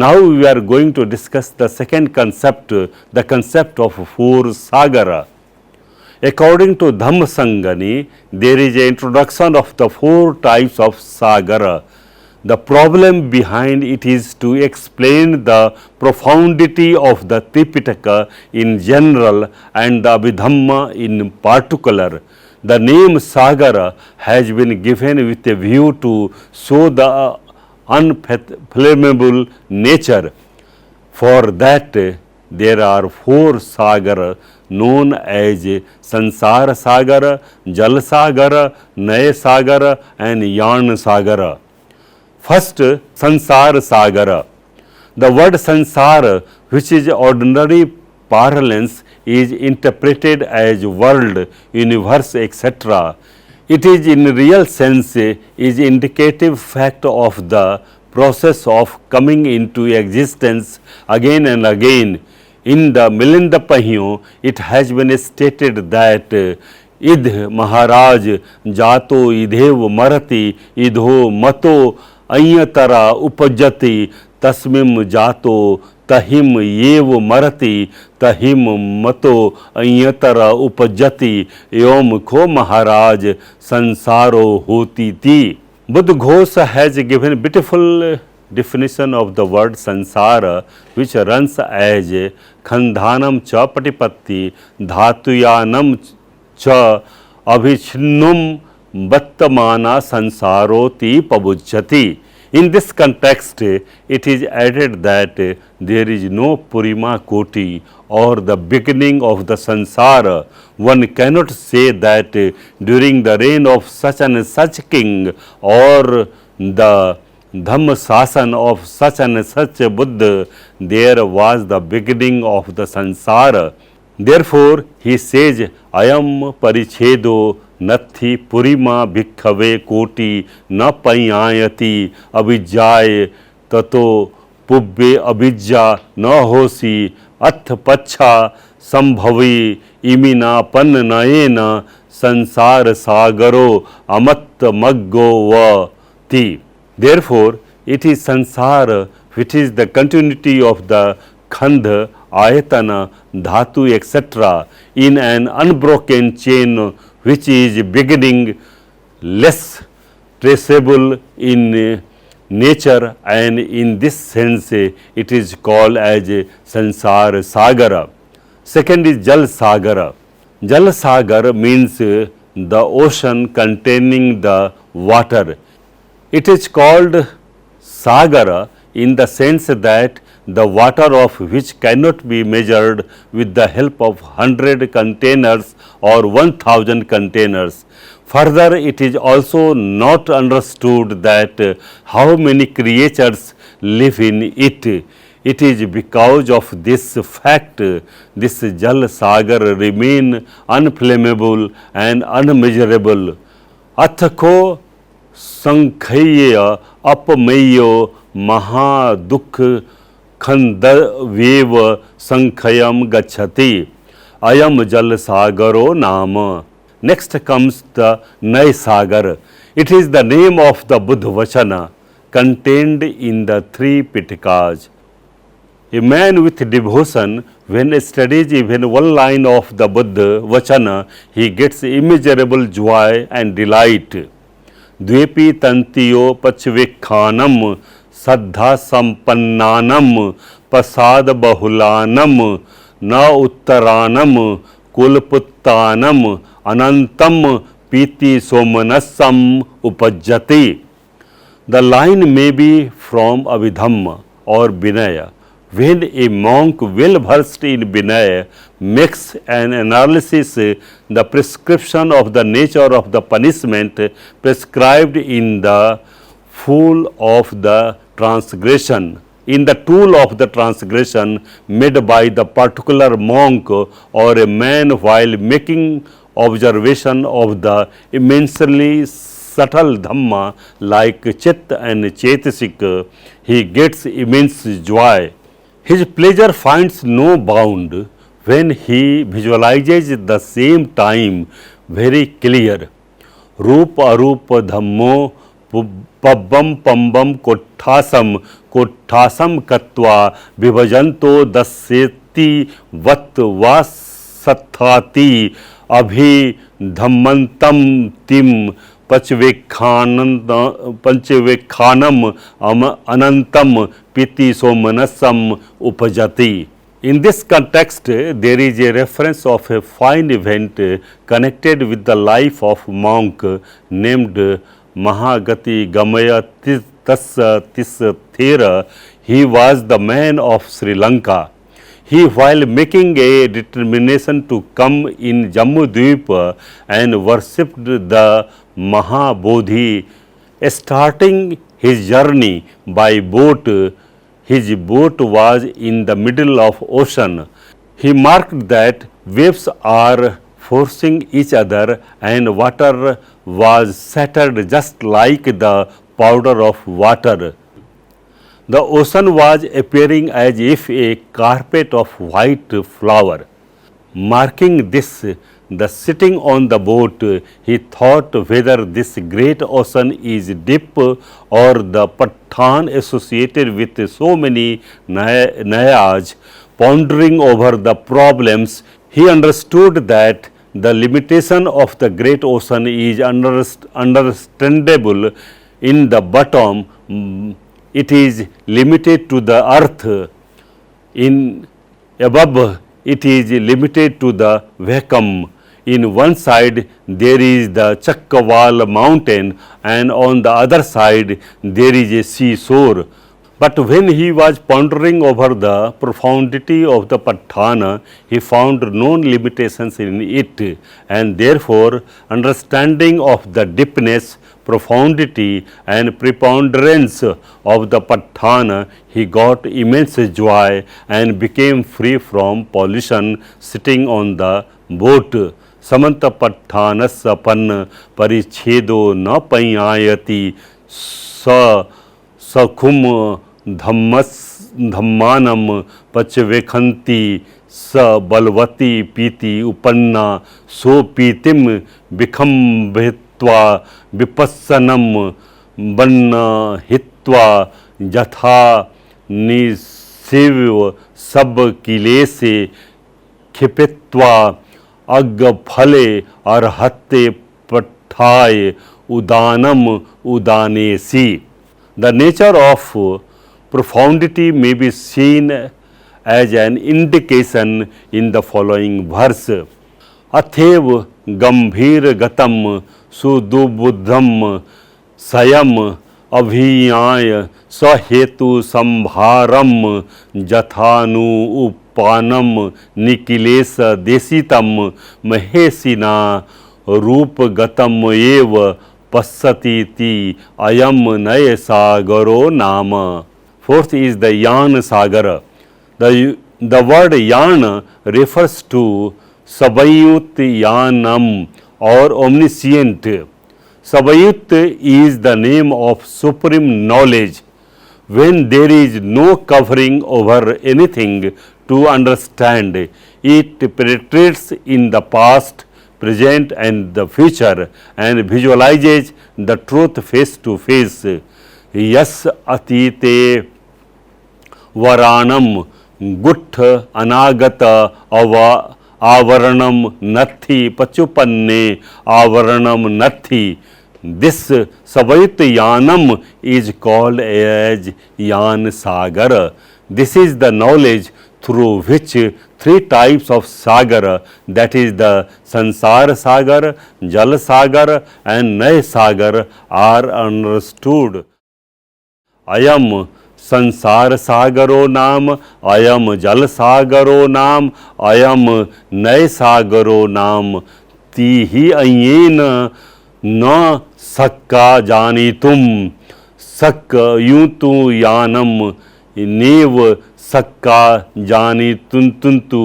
Now we are going to discuss the second concept, the concept of four sagara. According to Dhammasangani, there is an introduction of the four types of sagara. The problem behind it is to explain the profundity of the Tripitaka in general and the Abhidhamma in particular. The name Sagara has been given with a view to show the unfathomable nature. For that, there are four Sagara known as Sansara Sagara, Jal Sagara, Naya Sagara and Yan Sagara. First, Sansara Sagara. The word Sansara, which is ordinary parlance, is interpreted as world, universe, etc. It is in real sense is indicative fact of the process of coming into existence again and again. In the Milinda Pahiyo, it has been stated that idh Maharaj jato idhev marati idho mato ayatara upajati tasmim jato tahim yev marati tahim mato ayatara upajati yom ko Maharaj sansaro hoti ti. Buddha Ghosh has given beautiful definition of the word sansara, which runs as khandhanam cha patipatti dhatuyanam cha abhichnum battamana sansaroti pabujjati. In this context, it is added that there is no Purima Koti or the beginning of the sansara. One cannot say that during the reign of such and such king or the Dhamma Sasan of such and such Buddha, there was the beginning of the sansara. Therefore, he says, Ayam parichedo nathi purima bhikkhave koti na payayati abhijay tato pubbe abhijja na hosi ath pacha sambhavi imina pannayena sansar sagaro amat maggo vati. Therefore, it is sansara which is the continuity of the khandha, ayatana, dhatu, etc. in an unbroken chain which is beginning less traceable in nature, and in this sense it is called as Sansara Sagara. Second is Jal Sagara. Jal Sagara means the ocean containing the water. It is called Sagara in the sense that the water of which cannot be measured with the help of 100 containers or 1000 containers. Further, it is also not understood that how many creatures live in it. It is because of this fact this Jal Sagar remain unflammable and unmeasurable. Athako sankhaya apameyo mahadukh khandaveva sankhayam gachati ayam jal sagaro nama. Next comes the Nay Sagar. It is the name of the Buddha Vachana contained in the three Pitakas. A man with devotion, when studies even one line of the Buddha Vachana, he gets immeasurable joy and delight. Dvepi tantiyo pachvikhanam saddha sampannanam pasad bahulanam na uttaranam kulputtanam anantam piti somanasam upajjati. The line may be from Abhidhamma or Vinaya. When a monk well versed in Vinaya makes an analysis the prescription of the nature of the punishment prescribed in the fool of the transgression, in the tool of the transgression made by the particular monk or a man while making observation of the immensely subtle Dhamma like Chit and Chetasik, he gets immense joy. His pleasure finds no bound when he visualizes at the same time very clear. Rupa Arupa Dhammo पब्बम पम्बम कोट्ठासम कोट्ठासम कत्वा विभजन्तो दस्येति वत् वा सत्थाति अभिधम्मन्तं तिम पंचवेक्षानम अनंतम पीति सोमनसम उपजति. In this context, there is a reference of a fine event connected with the life of monk named Mahagati Gamaya Tisthera. He was the man of Sri Lanka. He, while making a determination to come in Jammu Dweep and worshipped the Mahabodhi, starting his journey by boat. His boat was in the middle of ocean. He marked that waves are forcing each other and water was shattered just like the powder of water. The ocean was appearing as if a carpet of white flour. Marking this, the sitting on the boat, he thought whether this great ocean is deep or the Pathan associated with so many Nayas. Pondering over the problems, he understood that the limitation of the great ocean is understandable. In the bottom, it is limited to the earth. In above, it is limited to the vacuum. In one side, there is the Chakkawal mountain and on the other side, there is a seashore. But when he was pondering over the profundity of the Patthana, he found no limitations in it, and therefore understanding of the deepness, profundity and preponderance of the Patthana, he got immense joy and became free from pollution sitting on the boat. समंत पट्ठानस पन्न परिच्छेदो न पयायति सखुम धम्मानम पचवेखंती स बलवती पीति उपन्ना सो पीतिम विखम्भित्वा विपस्सनम बन्न हित्वा यथा निशिव सब किलेसे क्षिपित्वा अग्ग फले अर्हते पठाय उदानम उदानेसी. The nature of profundity may be seen as an indication in the following verse. अथेव गंभीर गतम सुदुबुद्धम सयम अभियाय सहेतु संभारम जथानु उपानम निकिलेश देशितम महेशिना रूपगतम एव पश्यतीति अयम नय सागरो नाम. Fourth is the Yan Sagar. The word Yan refers to Sabayut Yanam or omniscient. Sabayut is the name of supreme knowledge. When there is no covering over anything to understand, it penetrates in the past, present and the future and visualizes the truth face to face. Yas atite varanam gutth anagata avaranam nathi pachupanne avaranam nathi. This Sabayut Yanam is called as Yan Sagar. This is the knowledge through which three types of Sagar, that is the Sansar Sagar, Jal Sagar and Nay Sagar are understood. Ayam Sansar Sagaro Nam, Ayam Jal Sagaro Nam, Ayam Nay Sagaro Nam. Tihi Ayen न सक्का जानी तुम सक यूं तू यानम नेव सक्का जानी तुंतु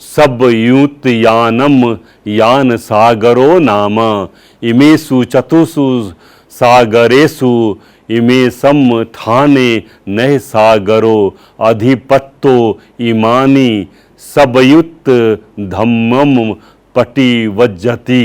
सब यूत यानम यान सागरो नाम. इमेषु चतुषु सागरेषु इमे सम थाने नह सागरो अधिपत्तो इमानी सबयुत धम्मम पटी वज्जति.